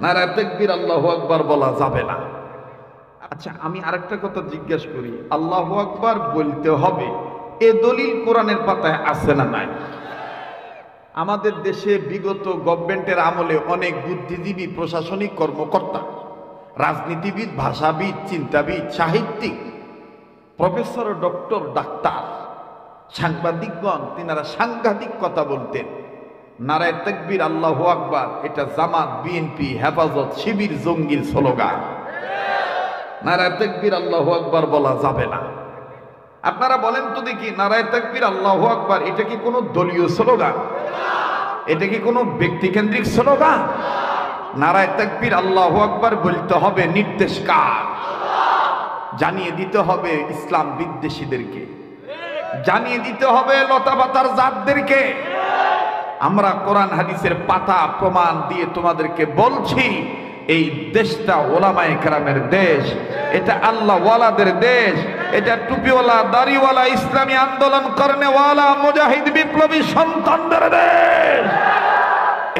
নারায়ে তাকবীর আল্লাহু আকবার বলা যাবে না। আচ্ছা, আমি আরেকটা কথা জিজ্ঞেস করি, আল্লাহু আকবার বলতে হবে এ দলিল কোরআনের পাতায় আছে না নাই? আমাদের দেশে বিগত গভর্নমেন্টের আমলে অনেক বুদ্ধিজীবী, প্রশাসনিক কর্মকর্তা, রাজনীতিবিদ, ভাষাবিদ, চিন্তাবিদ, সাহিত্যিক, প্রফেসর, ডক্টর, ডাক্তার, সাংবাদিকগণ তিনারা সাংঘাতিক কথা বলতেন। নারায়ে তাকবীর আল্লাহু আকবার এটা জামাত, বিএনপি, হেফাজত, শিবির, জঙ্গির স্লোগান। নারায়ে তাকবীর আল্লাহু আকবার বলা যাবে না। আপনারা বলেন তো দেখি, নারায়ে তাকবীর আল্লাহু আকবার এটা কি কোনো দলীয় স্লোগান? এটা কি কোনো ব্যক্তিকেন্দ্রিক স্লোগান? নারায়ে তাকবীর আল্লাহু আকবার বলতে হবে নির্দেশ কার? জানিয়ে দিতে হবে ইসলাম বিদ্বেষীদেরকে, জানিয়ে দিতে হবে লতাপাতার জাতদেরকে। আমরা কোরআন হাদিসের পাতা প্রমাণ দিয়ে তোমাদেরকে বলছি, এই দেশটা ওলামায়ে কেরামের দেশ, এটা আল্লাহ ওয়ালাদের দেশ, এটা টুপিওয়ালা, দাড়িওয়ালা, ইসলামী আন্দোলন করেনেওয়ালা, মুজাহিদ, বিপ্লবী সন্তানদের দেশ।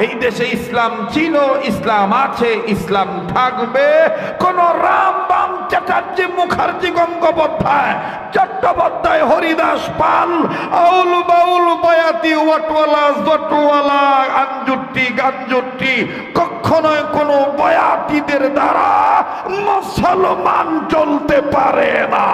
এই দেশে ইসলাম ছিল, ইসলাম আছে, ইসলাম থাকবে। কোন রাম, বাম, চ্যাটার্জি, মুখার্জি, গঙ্গোপাধ্যায়, চট্টোপাধ্যায়, হরিদাস, পাল, আউল, বাউল, বয়াতি, ওয়াটওয়ালা, জটওয়ালা, আঞ্জুট্টি, গাঞ্জুট্টি কখনোই কোনো বয়াতিদের দ্বারা মুসলমান চলতে পারে না।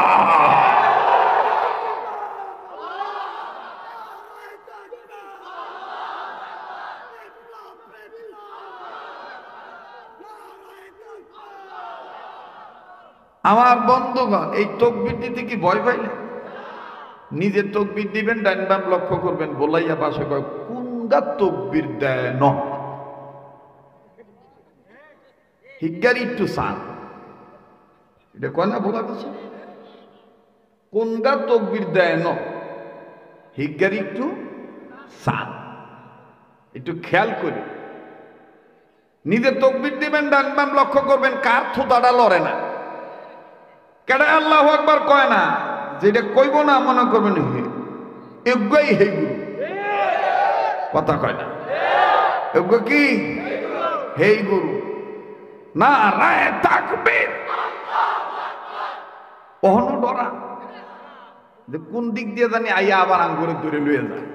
আমার বন্ধুগণ, এই তকবীর দিতে কি ভয় পাইলেন? নিজে তকবীর দিবেন, ডাইন বাম লক্ষ্য করবেন, বলাইয়া পাশে কয় কোনগা তকবীর দেয় ন হিগারি টু সান, এটা কয় না বলা গেছে, কোনগা তকবীর দেয় ন হিগারি টু সান। একটু খেয়াল করি, নিজে তকবীর দিবেন, ডান বাম লক্ষ্য করবেন, কার থুতাটা লড়ে না। কেডা আল্লাহু আকবার কয় না, যেটা কইব না মনে করবেন এগুই হে গুরু, কথা কয় না, এগু কি হে গুরু। নারায়ে তাকবীর, ওহনো ডরা যে কোন দিক দিয়ে জানি আইয়া আবার আঙ্গুরে ধরে লইয়া যায়।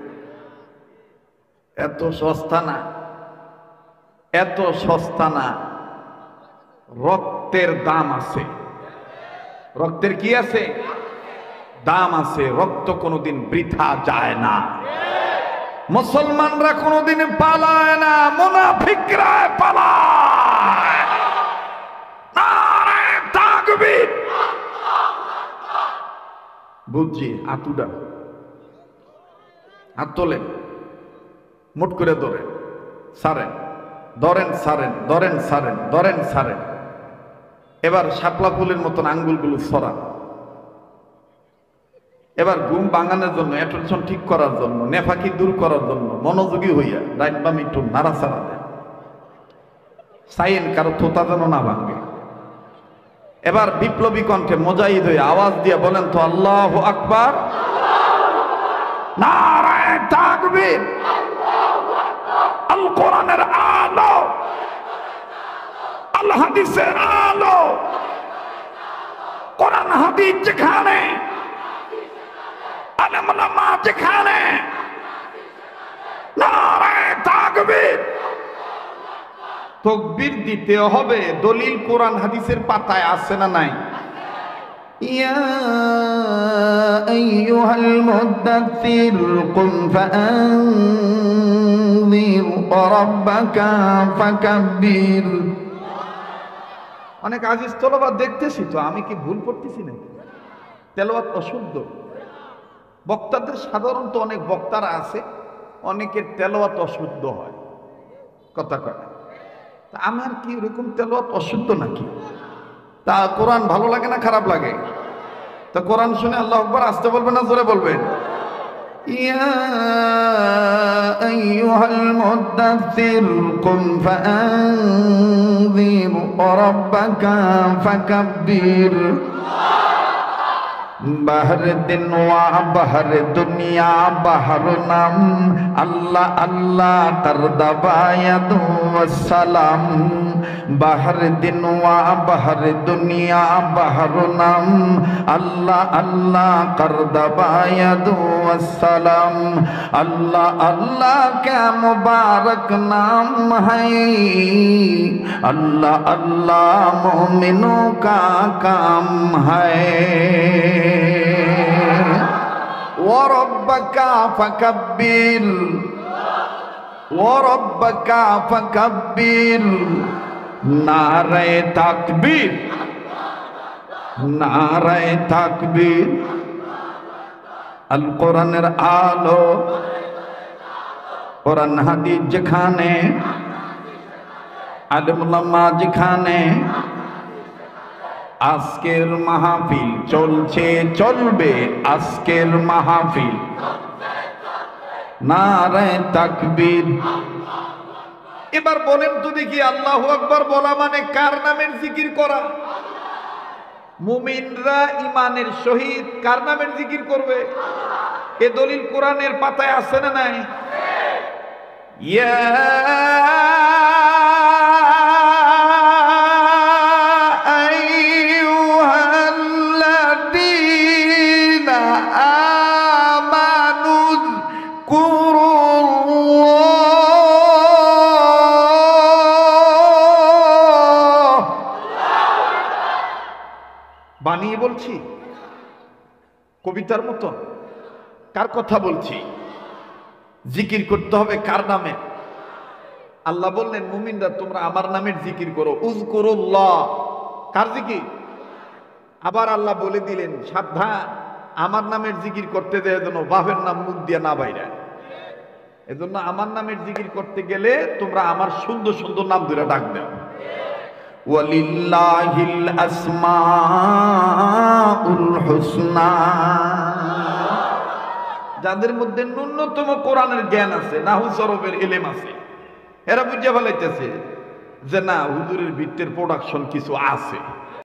এত সস্তা না, এত সস্তা না। রক্তের দাম আছে, রক্তের কি আছে? দাম আছে। রক্ত কোনোদিন বৃথা যায় না। মুসলমানরা কোনোদিন পালায় না, মুনাফিকরা পালায়। নারায়ে তাকবীর। বুঝছি, আতুডা হাত তোলেন, মুট করে ধরেন, সারেন, ধরেন, সারেন, ধরেন, সারেন, ধরেন, সারেন। এবার শাপলা ফুলের মতন আঙ্গুলগুলো সরান। এবার ঘুম ভাঙানোর জন্য, অ্যাটেনশন ঠিক করার জন্য, নেফাকি দূর করার জন্য মনোযোগী হইয়া ডাইন বাম একটু নাড়াচাড়া দেন। সাইন কারো থোতা যেন না ভাঙে। এবার বিপ্লবী কণ্ঠে মুজাহিদ হয়ে আওয়াজ দিয়ে বলেন তো আল্লাহু আকবার, নারায়ে তাকবীর। আল কোরআনের আলো, আল হাদিসের আলো, কোরআন হাদিস যেখানে, আলেম ওলামা যেখানে, নারায়ে তাকবীর। তাকবীর দিতে হবে। দলিল কোরআন হাদিসের পাতায় আছে না নাই? ইয়া আইয়ুহাল মুদাথথির কুম ফাআনযির রাব্বাকা ফাকাব্বির। অনেক আজিজ তলবা দেখতেছি তো, আমি কি ভুল করতেছি না? তেলাওয়াত অশুদ্ধ। বক্তাদের সাধারণত অনেক বক্তারা আছে, অনেকের তেলাওয়াত অশুদ্ধ হয়, কথা কয়। তা আমার কি এরকম তেলাওয়াত অশুদ্ধ নাকি? তা কোরআন ভালো লাগে না খারাপ লাগে? তা কোরআন শুনে আল্লাহু আকবার আসতে বলবেন না জোরে বলবেন? ইয়া আইয়ুহাল মুদাথথির কুম ফাআনযির রাব্বাকা ফাকাব্বির। বাহর দিন ওয়া বাহর দুনিয়া বাহর নাম আল্লাহ আল্লাহ করদবায়াদু ওয়াসসালাম বাহর দিন ওয়া বাহর দুনিয়া বাহর নাম আল্লাহ আল্লাহ করদবায়াদু ওয়াসসালাম अल्लाह अल्लाह क्या मुबारक नाम है अल्लाह अल्लाह मोमिनों का काम है वो रब्बका फकब्बिर वो रब्बका फकब्बिर नारे तकबीर नारे तकबीर আল কোরআনের আলো কোরআন হাদিস যেখানে আলেম ওলামা যেখানে আজকের মাহফিল চলছে চলবে আজকের মাহফিল নারে তাকবীর। এবার বলেন তো দেখি আল্লাহু আকবার বলা মানে কার নামের জিকির করা? মুমিনরা ইমানের সহিত কার নামের জিকির করবে? এ দলিল কোরআনের পাতায় আছে না নাই? ইয়া আইয়ুহাল্লাযীনা আমানু বানিয়ে বলছি কবিতার মতো? কার কথা বলছি? জিকির করতে হবে কার নামে? আল্লাহ বললেন মুমিনরা তোমরা আমার নামের জিকির করো। উযকুরুল্লাহ কার জিকির? আবার আল্লাহ বলে দিলেন সাবধান আমার নামের জিকির করতে দেয় যেন বাপের নাম মুখ দিয়ে না বাইরে। এজন্য আমার নামের জিকির করতে গেলে তোমরা আমার সুন্দর সুন্দর নাম ধরে ডাক দাও। ওয়ালিল্লাহিল আসমাউল হুসনা, যাদের মধ্যে ন্যূনতম কোরআনের জ্ঞান আছে, নাহু সরফের ইলম আছে, এরা বুঝে ফেলাইতেছে যে না হুজুরের ভিত্তির প্রোডাকশন কিছু আছে।